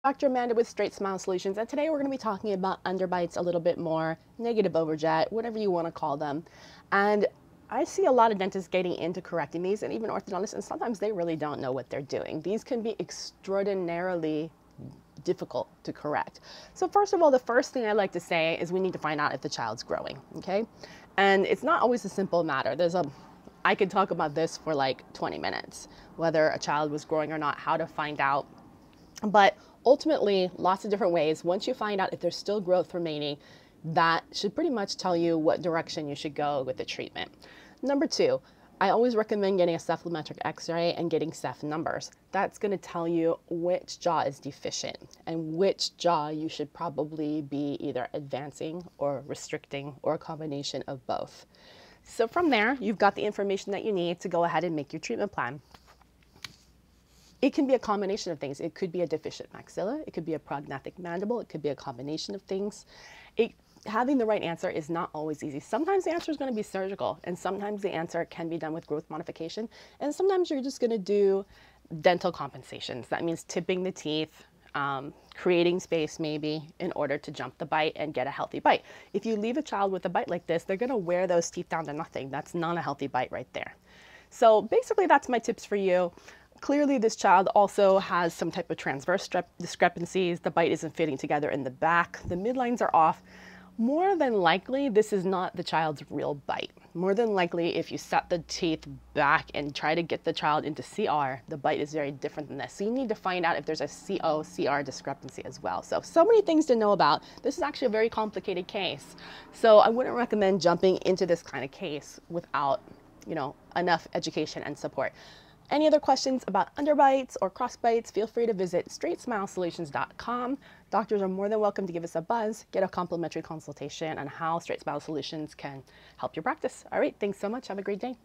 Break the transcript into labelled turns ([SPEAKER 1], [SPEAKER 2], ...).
[SPEAKER 1] Dr. Amanda with StraightSmile Solutions, and today we're going to be talking about underbites a little bit more, negative overjet, whatever you want to call them. And I see a lot of dentists getting into correcting these, and even orthodontists, and sometimes they really don't know what they're doing. These can be extraordinarily difficult to correct. So first of all, the first thing I like to say is we need to find out if the child's growing, okay? And it's not always a simple matter. I could talk about this for like 20 minutes, whether a child was growing or not, how to find out. But ultimately, lots of different ways. Once you find out if there's still growth remaining, that should pretty much tell you what direction you should go with the treatment. Number two, I always recommend getting a cephalometric x-ray and getting ceph numbers. That's going to tell you which jaw is deficient and which jaw you should probably be either advancing or restricting or a combination of both. So from there, you've got the information that you need to go ahead and make your treatment plan. It can be a combination of things. It could be a deficient maxilla. It could be a prognathic mandible. It could be a combination of things. Having the right answer is not always easy. Sometimes the answer is going to be surgical, and sometimes the answer can be done with growth modification, and sometimes you're just going to do dental compensations. That means tipping the teeth, creating space maybe in order to jump the bite and get a healthy bite. If you leave a child with a bite like this, they're going to wear those teeth down to nothing. That's not a healthy bite right there. So basically that's my tips for you. Clearly, this child also has some type of transverse discrepancies. The bite isn't fitting together in the back. The midlines are off. More than likely, this is not the child's real bite. More than likely, if you set the teeth back and try to get the child into CR, the bite is very different than this. So you need to find out if there's a CO-CR discrepancy as well. So many things to know about. This is actually a very complicated case. So I wouldn't recommend jumping into this kind of case without, enough education and support. Any other questions about underbites or crossbites, feel free to visit StraightSmileSolutions.com. Doctors are more than welcome to give us a buzz, get a complimentary consultation on how StraightSmile Solutions can help your practice. All right, thanks so much. Have a great day.